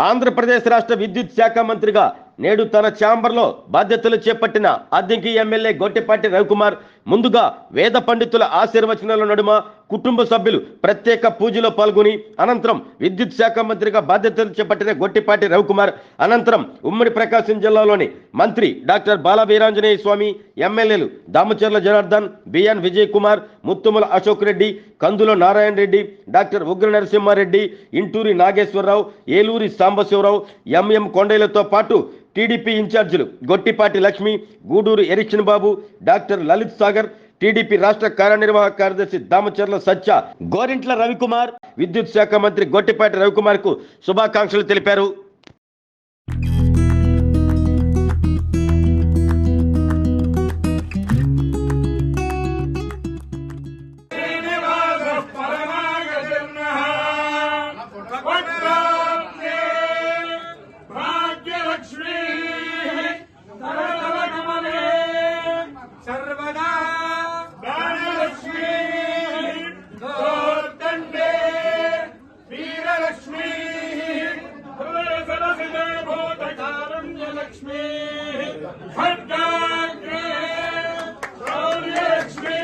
ఆంధ్రప్రదేశ్ రాష్ట్ర విద్యుత్ శాఖ మంత్రిగా నేడు తన ఛాంబర్లో బాధ్యతలు చేపట్టిన అద్దంకి ఎమ్మెల్యే గొట్టిపాటి రవికుమార్ ముందుగా వేద పండితుల ఆశీర్వచనాల నడుమ కుటుంబ సభ్యులు ప్రత్యేక పూజలో పాల్గొని అనంతరం విద్యుత్ శాఖ మంత్రిగా బాధ్యతలు చేపట్టిన గొట్టిపాటి రవికుమార్ అనంతరం ఉమ్మడి ప్రకాశం జిల్లాలోని మంత్రి డాక్టర్ బాల వీరాంజనేయ స్వామి, ఎమ్మెల్యేలు దామచర్ల జనార్దన్, బిఎన్ విజయ్ కుమార్, ముత్తుముల అశోక్ రెడ్డి, కందుల నారాయణ రెడ్డి, డాక్టర్ ఉగ్ర నరసింహారెడ్డి, ఇంటూరి నాగేశ్వరరావు, ఏలూరి సాంబశివరావు, ఎంఎం కొండయ్యలతో పాటు టీడీపీ ఇన్ఛార్జీలు గొట్టిపాటి లక్ష్మి, గూడూరు ఎరిక్షన్ బాబు, డాక్టర్ లలిత్ సాగర్, టీడీపీ రాష్ట్ర కార్యనిర్వాహక కార్యదర్శి దామచర్ల సత్య, గోరింట్ల రవికుమార్ విద్యుత్ శాఖ మంత్రి గొట్టిపాటి రవికుమార్ కు శుభాకాంక్షలు తెలిపారు. सर्वदा दानलक्ष्मी गोर्दण्डे वीरलक्ष्मी सरसिदे भूतकारुण्यलक्ष्मी खड्गाग्रे शौर्यलक्ष्मी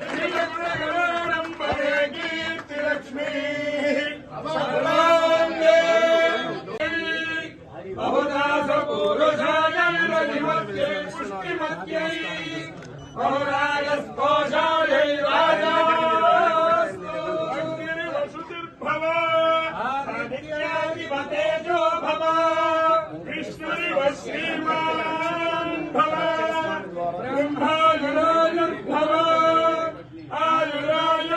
श्रीलक्ष्मणगरुडम्बरे कीर्तिलक्ष्मी सर्वाङ्गे बहुदास पुरुषायन्मधिमध्ये पुष्टिमध्ये बहुराजस्कोशायै राजास्तु अग्निर्वसुतिर्भव आदित्याधिपतेजो भव विष्णुरिव श्रीमान् भव ब्रह्मायुरायुर्भव आयुराय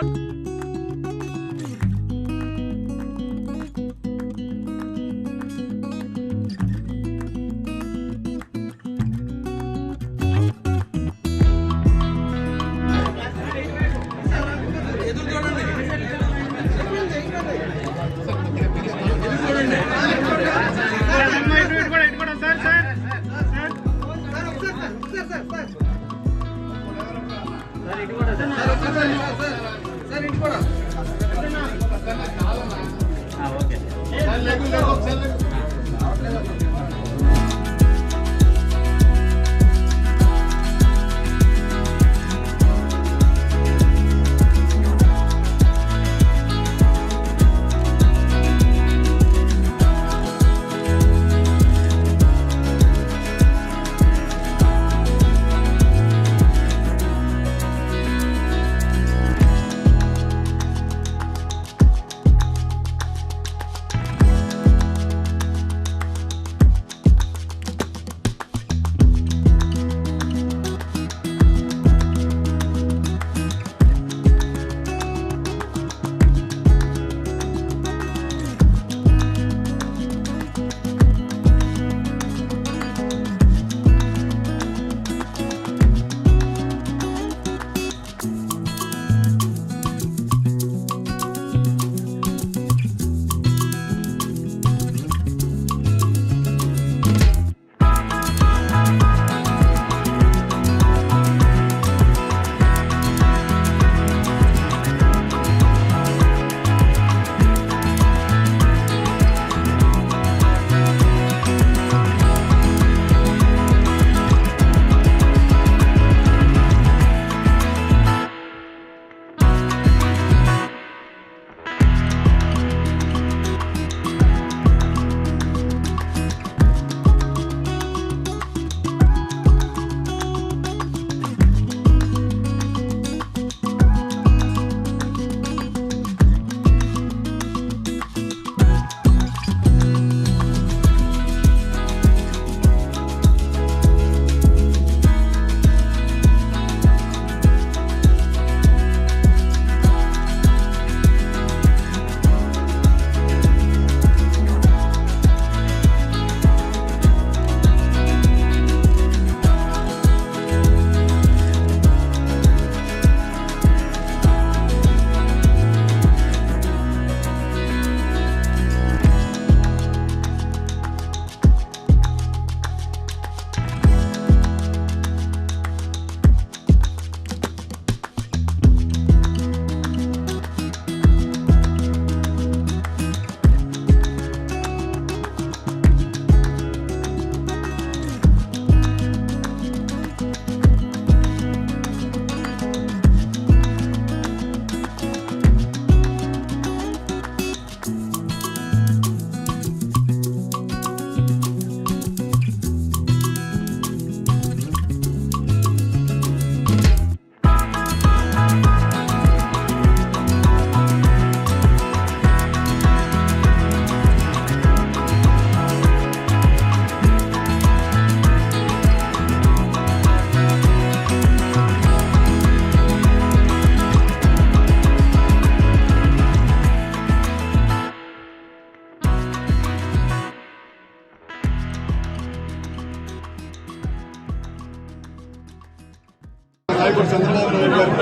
నాయకుడు చంద్రబాబు నాయుడు గారికి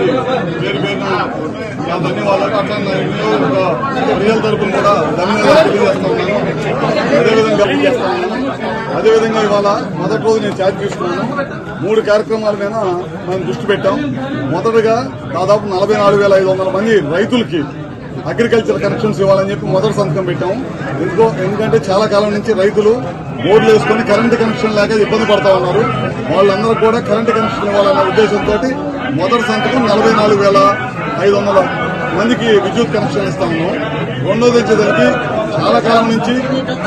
పేరు పేరున నా ధన్యవాదాలు. అట్లా నా రియల్ తరపున కూడా ధన్యవాదాలు తెలియజేస్తా ఉన్నాను. అదేవిధంగా ఇవాళ మొదటి రోజు నేను ఛార్జ్ తీసుకున్నాను. 3 కార్యక్రమాల మీద మనం దృష్టి పెట్టాం. మొదటగా దాదాపు 44,500 మంది రైతులకి అగ్రికల్చర్ కనెక్షన్స్ ఇవ్వాలని చెప్పి మొదటి సంతకం పెట్టాము. ఎందుకంటే చాలా కాలం నుంచి రైతులు బోర్డులు వేసుకుని కరెంటు కనెక్షన్ లేక ఇబ్బంది పడతా ఉన్నారు. వాళ్ళందరూ కూడా కరెంటు కనెక్షన్ ఇవ్వాలన్న ఉద్దేశంతో మొదటి సంతకం 44,500 మందికి విద్యుత్ కనెక్షన్ ఇస్తా ఉన్నాం. రెండోది వచ్చేదానికి చాలా కాలం నుంచి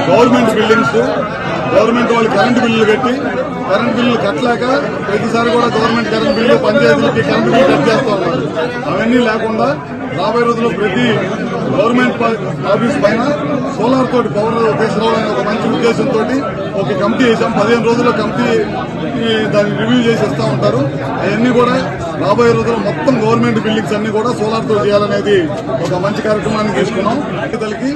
గవర్నమెంట్ బిల్డింగ్స్ గవర్నమెంట్ వాళ్ళు కరెంటు బిల్లులు కట్టి కరెంటు బిల్లులు కట్టలేక ప్రతిసారి కూడా గవర్నమెంట్ కరెంటు బిల్లు పంచాయతీలకి కరెంటు బిల్లు కట్ చేస్తా ఉన్నారు. అవన్నీ లేకుండా రాబోయే రోజుల్లో ప్రతి గవర్నమెంట్ ఆఫీస్ పైన సోలార్ తోటి పవర్ తీసుకురావాలనే ఒక మంచి ఉద్దేశంతో ఒక కమిటీ వేసాం. 15 రోజుల్లో కమిటీ దాన్ని రివ్యూ చేసి ఇస్తా ఉంటారు. అవన్నీ కూడా రాబోయే రోజుల్లో మొత్తం గవర్నమెంట్ బిల్డింగ్స్ అన్ని కూడా సోలార్ తో చేయాలనేది ఒక మంచి కార్యక్రమాన్ని తీసుకున్నాం. రైతులకి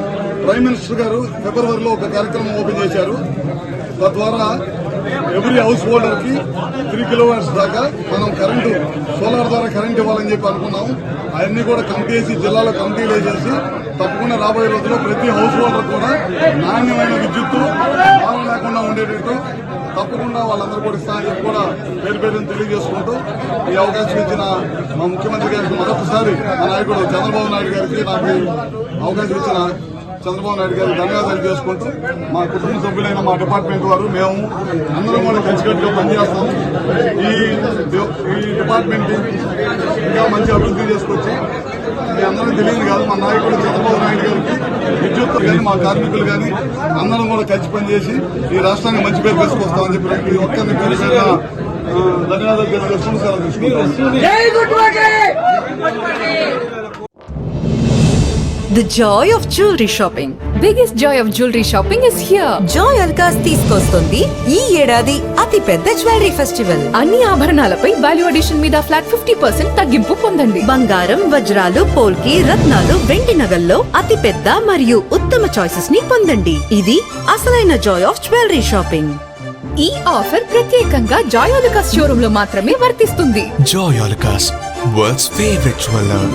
ప్రైమ్ మినిస్టర్ గారు ఫిబ్రవరిలో ఒక కార్యక్రమం ఓపెన్ చేశారు. తద్వారా ఎవ్రీ హౌస్ హోల్డర్ కి 3 కిలోవాట్స్ దాకా మనం కరెంటు సోలార్ ద్వారా కరెంట్ ఇవ్వాలని చెప్పి అనుకున్నాం. అవన్నీ కూడా కమిటీ వేసి జిల్లాలో కమిటీలు వేసేసి తప్పకుండా రాబోయే రోజుల్లో ప్రతి హౌస్ హోల్డర్ కూడా నాణ్యమైన విద్యుత్తు భావం లేకుండా ఉండేటట్టు తప్పకుండా వాళ్ళందరూ కూడా ఇస్తారని చెప్పి కూడా పేరు పేరుని తెలియజేసుకుంటూ ఈ అవకాశం ఇచ్చిన మా ముఖ్యమంత్రి గారికి మరొకసారి మా నాయకుడు చంద్రబాబు నాయుడు గారికి నాకు అవకాశం ఇచ్చిన చంద్రబాబు నాయుడు గారికి ధన్యవాదాలు చేసుకుంటూ మా కుటుంబ సభ్యులైన మా డిపార్ట్మెంట్ వారు మేము అందరం కూడా కలిసికట్టుగా పనిచేస్తాం. ఈ డిపార్ట్మెంట్ ఇంకా మంచి అభివృద్ధి చేసుకొచ్చి మీ అందరం తెలియదు కాదు, మా నాయకుడు చంద్రబాబు నాయుడు గారికి విద్యుత్ కానీ మా కార్మికులు కానీ అందరం కూడా కలిసి పనిచేసి ఈ రాష్ట్రానికి మంచి పేరు తీసుకొస్తామని చెప్పి ప్రతి ఒక్కరిని పేరు పేరున ధన్యవాదాలు తెలియజేసుకుంటూ సెలవు తీసుకుంటాం. The joy of jewelry shopping. Biggest joy of jewelry shopping is here. Joy Alucas తీసుకొస్తుంది ఈ ఏడాది అతి పెద్ద జ్యువెలరీ ఫెస్టివల్. అన్ని ఆభరణాలపై వాల్యూ అడిషన్ మీద ఫ్లాట్ 50% తగ్గింపు పొందండి. బంగారం, వజ్రాలు, పోల్కి, రత్నాలు, వెండి నగల్లో అతి పెద్ద మరియు ఉత్తమ చాయిసెస్ ని పొందండి. ఇది అసలైన జాయ్ ఆఫ్ జ్యువెలరీ షాపింగ్. ఈ ఆఫర్ ప్రత్యేకంగా జాయ్ అలుకాస్ షోరూమ్ లో మాత్రమే వర్తిస్తుంది. Joy Alucas, world's favorite jeweler.